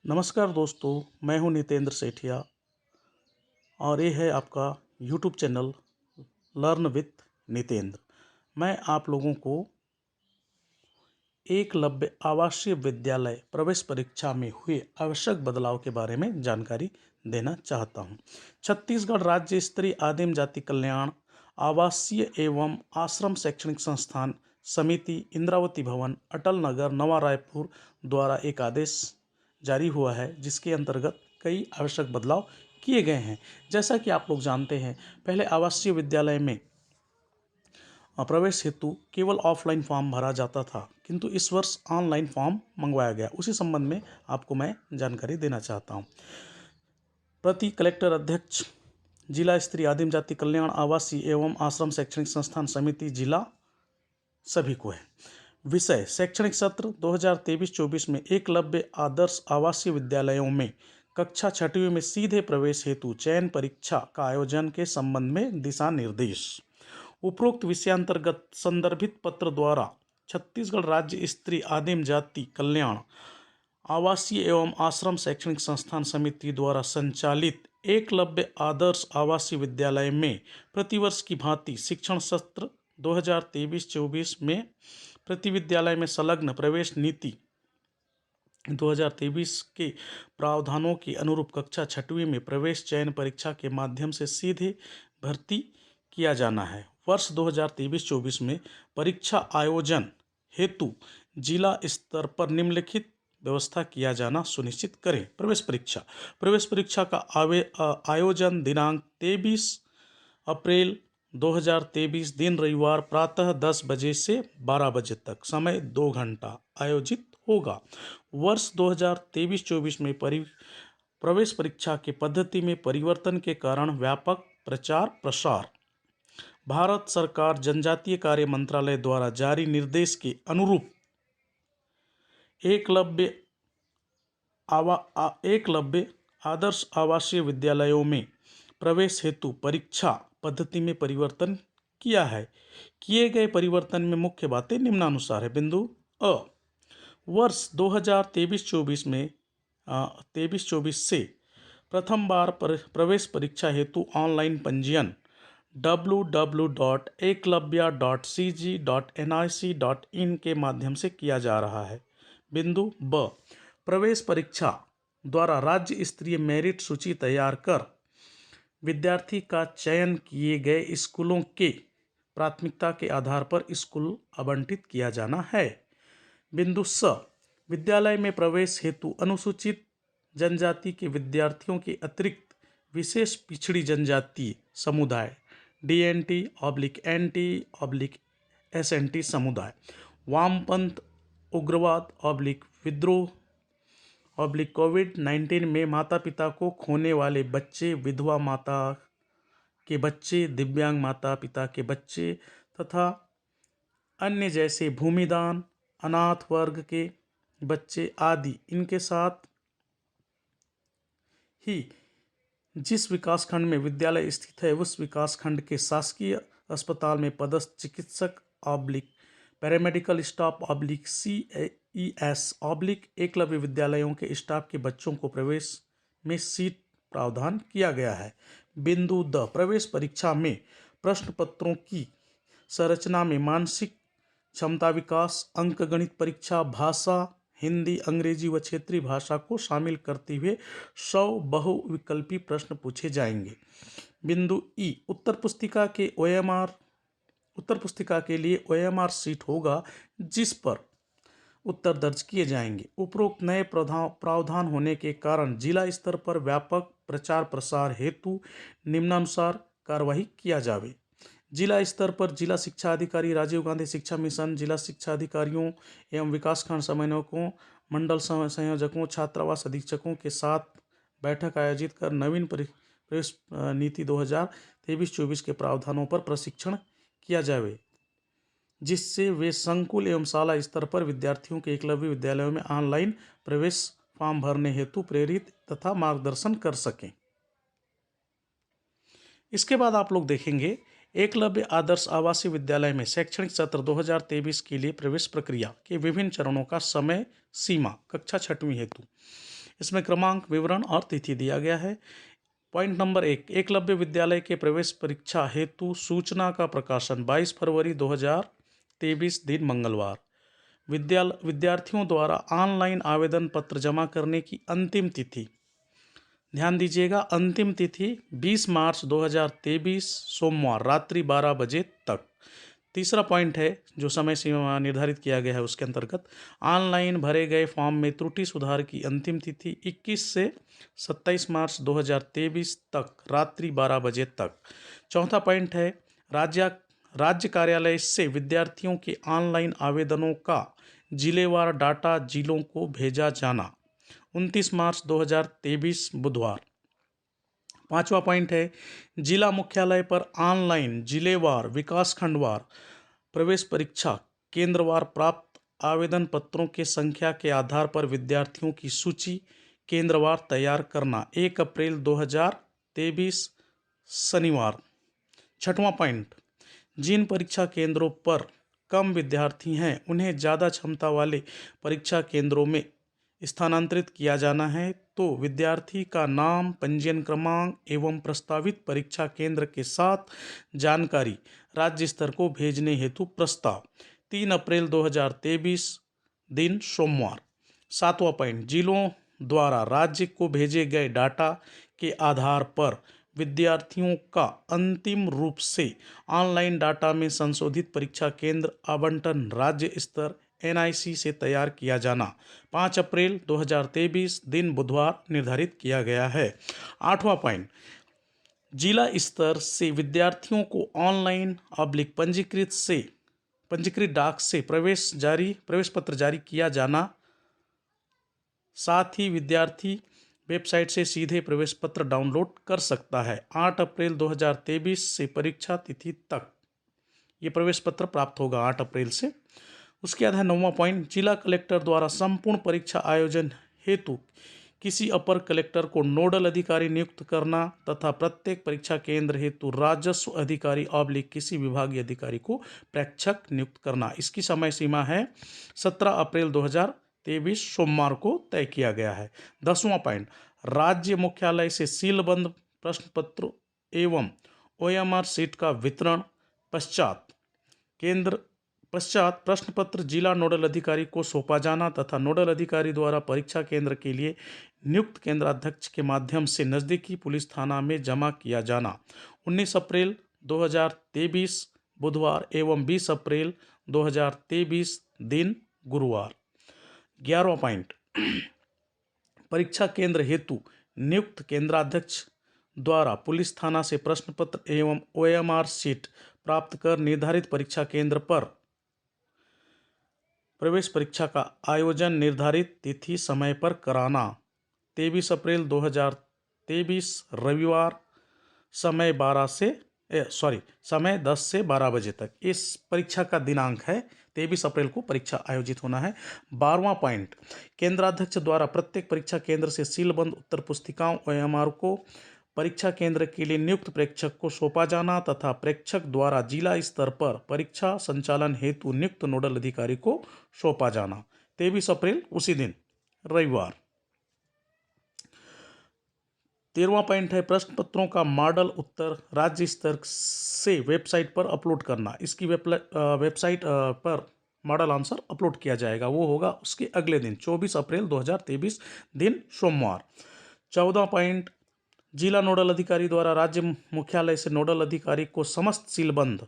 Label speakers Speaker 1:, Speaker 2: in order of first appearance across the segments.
Speaker 1: नमस्कार दोस्तों, मैं हूं नितेंद्र सेठिया और ये है आपका YouTube channel learn with Nitendra. मैं आप लोगों को एकलव्य आवासीय विद्यालय प्रवेश परीक्षा में हुए आवश्यक बदलाव के बारे में जानकारी देना चाहता हूं। छत्तीसगढ़ राज्य स्तरीय आदिम जाति कल्याण आवासीय एवं आश्रम शैक्षणिक संस्थान समिति इंद्रावती भवन अटल नगर नवा रायपुर द्वारा एक आदेश जारी हुआ है, जिसके अंतर्गत कई आवश्यक बदलाव किए गए हैं। जैसा कि आप लोग जानते हैं, पहले आवासीय विद्यालय में प्रवेश हेतु केवल ऑफलाइन फॉर्म भरा जाता था, किंतु इस वर्ष ऑनलाइन फॉर्म मंगवाया गया। उसी संबंध में आपको मैं जानकारी देना चाहता हूँ। प्रति कलेक्टर अध्यक्ष जिला स्तरीय आदिम जाति कल्याण आवासीय एवं आश्रम शैक्षणिक संस्थान समिति जिला सभी को है। विषय शैक्षणिक सत्र 2023-24 में एकलव्य आदर्श आवासीय विद्यालयों में कक्षा छठवीं में सीधे प्रवेश हेतु चयन परीक्षा का आयोजन के संबंध में दिशा निर्देश। उपरोक्त विषयांतर्गत संदर्भित पत्र द्वारा छत्तीसगढ़ राज्य स्तरीय आदिम जाति कल्याण आवासीय एवं आश्रम शैक्षणिक संस्थान समिति द्वारा संचालित एकलव्य आदर्श आवासीय विद्यालय में प्रतिवर्ष की भांति शिक्षण सत्र 2023-24 में प्रति विद्यालय में संलग्न प्रवेश नीति 2023 के प्रावधानों के अनुरूप कक्षा छठवीं में प्रवेश चयन परीक्षा के माध्यम से सीधे भर्ती किया जाना है। वर्ष 2023-24 में परीक्षा आयोजन हेतु जिला स्तर पर निम्नलिखित व्यवस्था किया जाना सुनिश्चित करें। प्रवेश परीक्षा का आयोजन दिनांक 23 अप्रैल 2023 दिन रविवार प्रातः 10 बजे से 12 बजे तक, समय 2 घंटा आयोजित होगा। वर्ष 2023-24 में प्रवेश परीक्षा की पद्धति में परिवर्तन के कारण व्यापक प्रचार प्रसार। भारत सरकार जनजातीय कार्य मंत्रालय द्वारा जारी निर्देश के अनुरूप एकलव्य आदर्श आवासीय विद्यालयों में प्रवेश हेतु परीक्षा पद्धति में परिवर्तन किया है। किए गए परिवर्तन में मुख्य बातें निम्नानुसार है। बिंदु अ, वर्ष 2023-24 में 23-24 से प्रथम बार प्रवेश परीक्षा हेतु ऑनलाइन पंजीयन www.eklavya.cg.nic.in के माध्यम से किया जा रहा है। बिंदु ब, प्रवेश परीक्षा द्वारा राज्य स्तरीय मेरिट सूची तैयार कर विद्यार्थी का चयन किए गए स्कूलों के प्राथमिकता के आधार पर स्कूल आवंटित किया जाना है। बिंदु स, विद्यालय में प्रवेश हेतु अनुसूचित जनजाति के विद्यार्थियों के अतिरिक्त विशेष पिछड़ी जनजातीय समुदाय DNT/NT/SNT समुदाय, वामपंथ उग्रवाद विद्रोह कोविड-19 में माता पिता को खोने वाले बच्चे, विधवा माता के बच्चे, दिव्यांग माता पिता के बच्चे तथा अन्य जैसे भूमिदान अनाथ वर्ग के बच्चे आदि, इनके साथ ही जिस विकासखंड में विद्यालय स्थित है उस विकासखंड के शासकीय अस्पताल में पदस्थ चिकित्सक पैरामेडिकल स्टाफ CES एकलव्य विद्यालयों के स्टाफ के बच्चों को प्रवेश में सीट प्रावधान किया गया है। बिंदु द, प्रवेश परीक्षा में प्रश्न पत्रों की संरचना में मानसिक क्षमता विकास, अंकगणित परीक्षा, भाषा हिंदी, अंग्रेजी व क्षेत्रीय भाषा को शामिल करते हुए 100 बहुविकल्पी प्रश्न पूछे जाएंगे। बिंदु ई, उत्तर पुस्तिका के लिए OMR सीट होगा जिस पर उत्तर दर्ज किए जाएंगे। उपरोक्त नए प्रावधान होने के कारण जिला स्तर पर व्यापक प्रचार प्रसार हेतु निम्नानुसार कार्यवाही किया जावे। जिला स्तर पर जिला शिक्षा अधिकारी, राजीव गांधी शिक्षा मिशन, जिला शिक्षा अधिकारियों एवं विकासखंड समन्वयकों, मंडल संयोजकों, छात्रावास अधीक्षकों के साथ बैठक आयोजित कर नवीन प्रवेश नीति 2023-24 के प्रावधानों पर प्रशिक्षण किया जावे, जिससे वे संकुल एवं शाला स्तर पर विद्यार्थियों के एकलव्य विद्यालयों में ऑनलाइन प्रवेश फॉर्म भरने हेतु प्रेरित तथा मार्गदर्शन कर सकें। इसके बाद आप लोग देखेंगे एकलव्य आदर्श आवासीय विद्यालय में शैक्षणिक सत्र 2023 के लिए प्रवेश प्रक्रिया के विभिन्न चरणों का समय सीमा कक्षा छठवीं हेतु। इसमें क्रमांक, विवरण और तिथि दिया गया है। पॉइंट नंबर 1, एकलव्य विद्यालय के प्रवेश परीक्षा हेतु सूचना का प्रकाशन 22 फरवरी 2023 दिन मंगलवार। विद्यार्थियों द्वारा ऑनलाइन आवेदन पत्र जमा करने की अंतिम तिथि, ध्यान दीजिएगा, अंतिम तिथि 20 मार्च 2023 सोमवार रात्रि 12 बजे तक। तीसरा पॉइंट है जो समय सीमा निर्धारित किया गया है उसके अंतर्गत ऑनलाइन भरे गए फॉर्म में त्रुटि सुधार की अंतिम तिथि 21 से 27 मार्च 2023 तक रात्रि 12 बजे तक। चौथा पॉइंट है राज्य कार्यालय से विद्यार्थियों के ऑनलाइन आवेदनों का जिलेवार डाटा जिलों को भेजा जाना 29 मार्च 2023 बुधवार। पांचवा पॉइंट है जिला मुख्यालय पर ऑनलाइन जिलेवार विकासखंडवार प्रवेश परीक्षा केंद्रवार प्राप्त आवेदन पत्रों के संख्या के आधार पर विद्यार्थियों की सूची केंद्रवार तैयार करना 1 अप्रैल 2023 शनिवार। छठवां पॉइंट, जिन परीक्षा केंद्रों पर कम विद्यार्थी हैं उन्हें ज़्यादा क्षमता वाले परीक्षा केंद्रों में स्थानांतरित किया जाना है, तो विद्यार्थी का नाम, पंजीयन क्रमांक एवं प्रस्तावित परीक्षा केंद्र के साथ जानकारी राज्य स्तर को भेजने हेतु प्रस्ताव 3 अप्रैल 2023 दिन सोमवार। सातवां पॉइंट, जिलों द्वारा राज्य को भेजे गए डाटा के आधार पर विद्यार्थियों का अंतिम रूप से ऑनलाइन डाटा में संशोधित परीक्षा केंद्र आवंटन राज्य स्तर NIC से तैयार किया जाना 5 अप्रैल 2023 दिन बुधवार निर्धारित किया गया है। आठवां पॉइंट, जिला स्तर से विद्यार्थियों को ऑनलाइन पंजीकृत डाक से प्रवेश पत्र जारी किया जाना, साथ ही विद्यार्थी वेबसाइट से सीधे प्रवेश पत्र डाउनलोड कर सकता है। 8 अप्रैल 2023 से परीक्षा तिथि तक ये प्रवेश पत्र प्राप्त होगा 8 अप्रैल से। उसके बाद है 9वां पॉइंट, जिला कलेक्टर द्वारा संपूर्ण परीक्षा आयोजन हेतु किसी अपर कलेक्टर को नोडल अधिकारी नियुक्त करना तथा प्रत्येक परीक्षा केंद्र हेतु राजस्व अधिकारी किसी विभागीय अधिकारी को प्रेक्षक नियुक्त करना। इसकी समय सीमा है 17 अप्रैल 2023 सोमवार को तय किया गया है। 10वां पॉइंट, राज्य मुख्यालय से सीलबंद प्रश्न पत्र एवं OMR सीट का वितरण पश्चात प्रश्न पत्र जिला नोडल अधिकारी को सौंपा जाना तथा नोडल अधिकारी द्वारा परीक्षा केंद्र के लिए नियुक्त केंद्राध्यक्ष के माध्यम से नजदीकी पुलिस थाना में जमा किया जाना 19 अप्रैल 2023 बुधवार एवं 20 अप्रैल 2023 दिन गुरुवार। 11वां पॉइंट, परीक्षा केंद्र हेतु नियुक्त केंद्राध्यक्ष द्वारा पुलिस थाना से प्रश्न पत्र एवं OMR सीट प्राप्त कर निर्धारित परीक्षा केंद्र पर प्रवेश परीक्षा का आयोजन निर्धारित तिथि समय पर कराना। 23 अप्रैल 2023 रविवार समय 10 से 12 बजे तक इस परीक्षा का दिनांक है। 23 अप्रैल को परीक्षा आयोजित होना है। 12वां पॉइंट, केंद्राध्यक्ष द्वारा प्रत्येक परीक्षा केंद्र से सीलबंद उत्तर पुस्तिकाओं OMR को परीक्षा केंद्र के लिए नियुक्त प्रेक्षक को सौंपा जाना तथा प्रेक्षक द्वारा जिला स्तर पर परीक्षा संचालन हेतु नियुक्त नोडल अधिकारी को सौंपा जाना। 23 अप्रैल उसी दिन रविवार। 13वां पॉइंट है प्रश्न पत्रों का मॉडल उत्तर राज्य स्तर से वेबसाइट पर अपलोड करना। इसकी वेबसाइट पर मॉडल आंसर अपलोड किया जाएगा, वो होगा उसके अगले दिन 24 अप्रैल 2023 दिन सोमवार। 14वां पॉइंट, जिला नोडल अधिकारी द्वारा राज्य मुख्यालय से नोडल अधिकारी को समस्त सीलबंद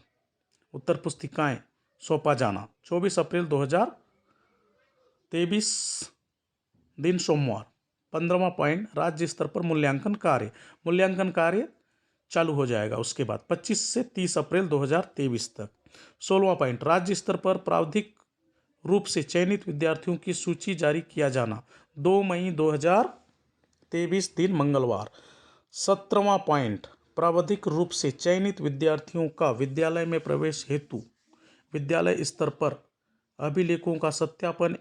Speaker 1: उत्तर पुस्तिकाएं सौंपा जाना 24 अप्रैल 2023 दिन सोमवार। 15वां पॉइंट, राज्य स्तर पर मूल्यांकन कार्य चालू हो जाएगा उसके बाद 25 से 30 अप्रैल 2023 तक। 16वां पॉइंट, राज्य स्तर पर प्रावधिक रूप से चयनित विद्यार्थियों की सूची जारी किया जाना 2 मई 2023 दिन मंगलवार। 17वां पॉइंट, प्रावधिक रूप से चयनित विद्यार्थियों का विद्यालय में प्रवेश हेतु विद्यालय स्तर पर अभिलेखों का सत्यापन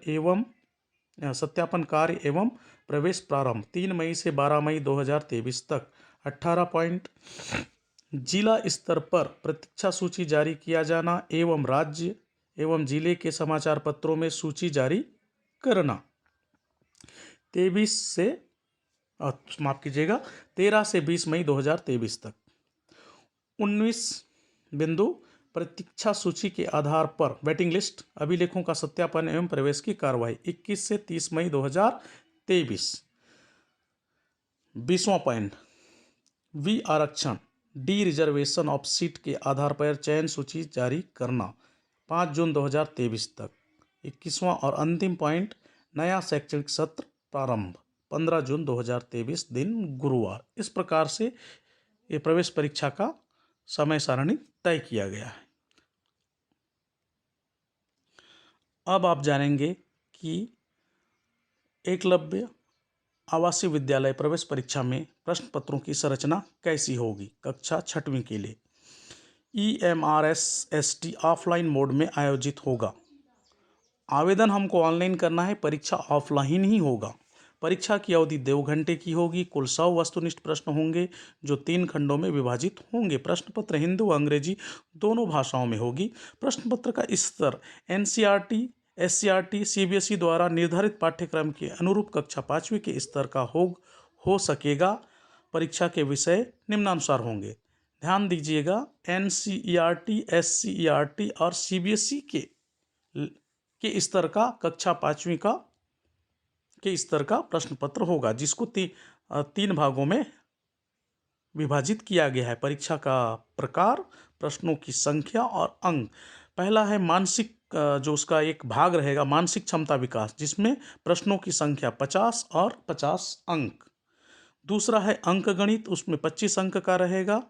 Speaker 1: कार्य एवं प्रवेश प्रारंभ 3 मई से 12 मई 2023 तक। 18 पॉइंट, जिला स्तर पर प्रतीक्षा सूची जारी किया जाना एवं राज्य एवं जिले के समाचार पत्रों में सूची जारी करना। 23 से माफ कीजिएगा 13 से 20 मई 2023 तक। 19 बिंदु प्रतीक्षा सूची के आधार पर वेटिंग लिस्ट अभिलेखों का सत्यापन एवं प्रवेश की कार्रवाई 21 से 30 मई 2023। 20वां पॉइंट वी आरक्षण डी रिजर्वेशन ऑफ सीट के आधार पर चयन सूची जारी करना 5 जून 2023 तक। 21वां और अंतिम पॉइंट नया शैक्षणिक सत्र प्रारंभ 15 जून 2023 दिन गुरुवार। इस प्रकार से ये प्रवेश परीक्षा का समय सारणी तय किया गया है। अब आप जानेंगे कि एकलव्य आवासीय विद्यालय प्रवेश परीक्षा में प्रश्न पत्रों की संरचना कैसी होगी। कक्षा 6वीं के लिए EMRSST ऑफलाइन मोड में आयोजित होगा। आवेदन हमको ऑनलाइन करना है, परीक्षा ऑफलाइन ही होगा। परीक्षा की अवधि 2 घंटे की होगी। कुल 100 वस्तुनिष्ठ प्रश्न होंगे जो 3 खंडों में विभाजित होंगे। प्रश्न पत्र हिंदी व अंग्रेजी दोनों भाषाओं में होगी। प्रश्न पत्र का स्तर NCERT SCERT CBSE द्वारा निर्धारित पाठ्यक्रम के अनुरूप कक्षा 5वीं के स्तर का हो सकेगा। परीक्षा के विषय निम्नानुसार होंगे। ध्यान दीजिएगा, NCERT SCERT और CBSE के स्तर का कक्षा 5वीं के स्तर का प्रश्न पत्र होगा, जिसको 3 भागों में विभाजित किया गया है। परीक्षा का प्रकार, प्रश्नों की संख्या और अंक। पहला है मानसिक, जो उसका एक भाग रहेगा मानसिक क्षमता विकास, जिसमें प्रश्नों की संख्या 50 और 50 अंक। दूसरा है अंक गणित, उसमें 25 अंक का रहेगा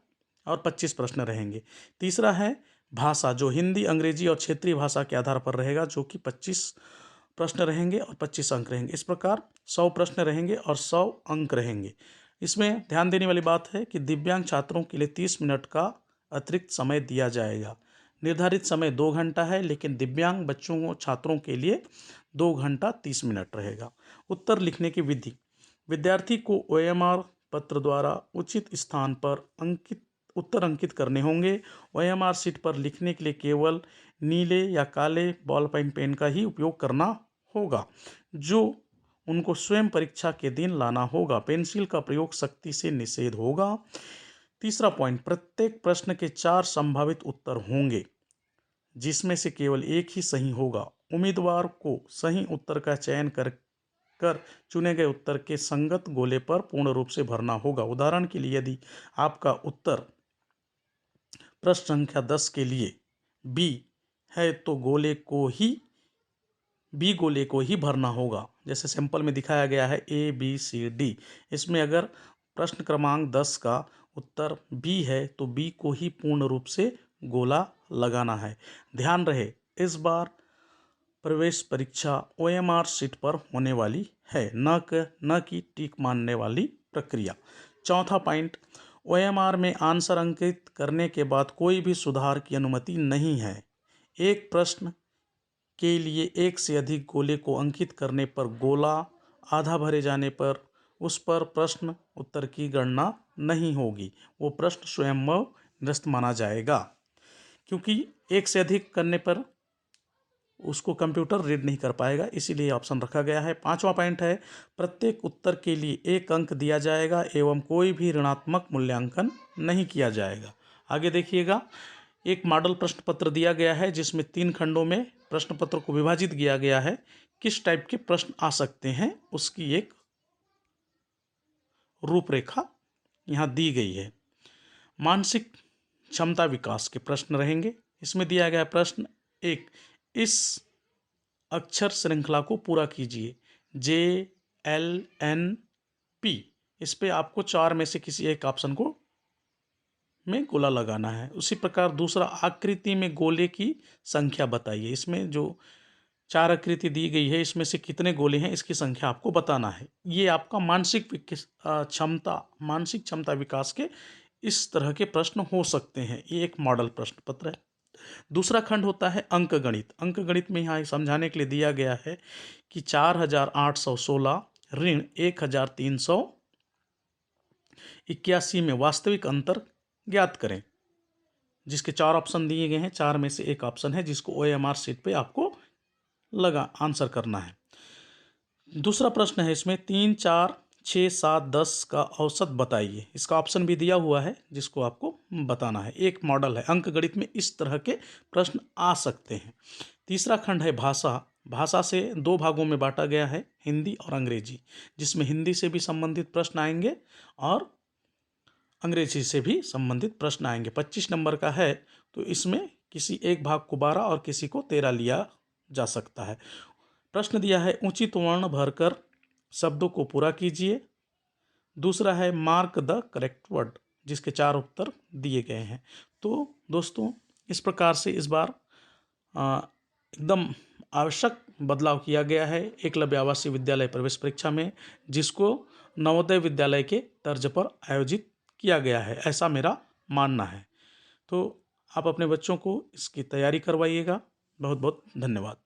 Speaker 1: और 25 प्रश्न रहेंगे। तीसरा है भाषा, जो हिंदी अंग्रेजी और क्षेत्रीय भाषा के आधार पर रहेगा, जो कि 25 प्रश्न रहेंगे और 25 अंक रहेंगे। इस प्रकार 100 प्रश्न रहेंगे और 100 अंक रहेंगे। इसमें ध्यान देने वाली बात है कि दिव्यांग छात्रों के लिए 30 मिनट का अतिरिक्त समय दिया जाएगा। निर्धारित समय 2 घंटा है, लेकिन दिव्यांग बच्चों छात्रों के लिए 2 घंटा 30 मिनट रहेगा। उत्तर लिखने की विधि, विद्यार्थी को OMR पत्र द्वारा उचित स्थान पर उत्तर अंकित करने होंगे। OMR शीट पर लिखने के लिए केवल नीले या काले बॉल पेन का ही उपयोग करना होगा, जो उनको स्वयं परीक्षा के दिन लाना होगा। पेंसिल का प्रयोग सख्ती से निषेध होगा। तीसरा पॉइंट, प्रत्येक प्रश्न के 4 संभावित उत्तर होंगे, जिसमें से केवल एक ही सही होगा। उम्मीदवार को सही उत्तर का चयन कर चुने गए उत्तर के संगत गोले पर पूर्ण रूप से भरना होगा। उदाहरण के लिए, यदि आपका उत्तर प्रश्न संख्या 10 के लिए B है, तो B गोले को ही भरना होगा। जैसे सैंपल में दिखाया गया है ABCD। इसमें अगर प्रश्न क्रमांक 10 का उत्तर B है, तो B को ही पूर्ण रूप से गोला लगाना है। ध्यान रहे, इस बार प्रवेश परीक्षा OMR शीट पर होने वाली है, न कि टिक मानने वाली प्रक्रिया। चौथा पॉइंट, OMR में आंसर अंकित करने के बाद कोई भी सुधार की अनुमति नहीं है। एक प्रश्न के लिए एक से अधिक गोले को अंकित करने पर गोला आधा भरे जाने पर उस पर प्रश्न उत्तर की गणना नहीं होगी। वो प्रश्न स्वयं निरस्त माना जाएगा, क्योंकि एक से अधिक करने पर उसको कंप्यूटर रीड नहीं कर पाएगा, इसीलिए ऑप्शन रखा गया है। 5वां पॉइंट है, प्रत्येक उत्तर के लिए 1 अंक दिया जाएगा एवं कोई भी ऋणात्मक मूल्यांकन नहीं किया जाएगा। आगे देखिएगा, एक मॉडल प्रश्न पत्र दिया गया है, जिसमें 3 खंडों में प्रश्न पत्र को विभाजित किया गया है। किस टाइप के प्रश्न आ सकते हैं, उसकी एक रूपरेखा यहाँ दी गई है। मानसिक क्षमता विकास के प्रश्न रहेंगे। इसमें दिया गया प्रश्न 1, इस अक्षर श्रृंखला को पूरा कीजिए JLNP। इस पे आपको 4 में से किसी एक ऑप्शन को में गोला लगाना है। उसी प्रकार दूसरा, आकृति में गोले की संख्या बताइए। इसमें जो 4 आकृति दी गई है, इसमें से कितने गोले हैं, इसकी संख्या आपको बताना है। ये आपका मानसिक क्षमता विकास के इस तरह के प्रश्न हो सकते हैं। ये एक मॉडल प्रश्न पत्र है। दूसरा खंड होता है अंक गणित। अंक गणित में यहाँ समझाने के लिए दिया गया है कि 4816 ऋण 1381 में वास्तविक अंतर ज्ञात करें, जिसके 4 ऑप्शन दिए गए हैं। 4 में से एक ऑप्शन है जिसको OMR शीट पे आपको आंसर करना है। दूसरा प्रश्न है इसमें 3, 4, 6, 7, 10 का औसत बताइए। इसका ऑप्शन भी दिया हुआ है जिसको आपको बताना है। एक मॉडल है, अंक गणित में इस तरह के प्रश्न आ सकते हैं। तीसरा खंड है भाषा। भाषा से दो भागों में बांटा गया है, हिंदी और अंग्रेजी, जिसमें हिंदी से भी संबंधित प्रश्न आएंगे और अंग्रेजी से भी संबंधित प्रश्न आएंगे। 25 नंबर का है तो इसमें किसी एक भाग को 12 और किसी को 13 लिया जा सकता है। प्रश्न दिया है उचित वर्ण भरकर शब्दों को पूरा कीजिए। दूसरा है मार्क द करेक्ट वर्ड, जिसके 4 उत्तर दिए गए हैं। तो दोस्तों इस प्रकार से इस बार एकदम आवश्यक बदलाव किया गया है एकलव्य आवासीय विद्यालय प्रवेश परीक्षा में, जिसको नवोदय विद्यालय के तर्ज पर आयोजित किया गया है, ऐसा मेरा मानना है। तो आप अपने बच्चों को इसकी तैयारी करवाइएगा। बहुत बहुत धन्यवाद।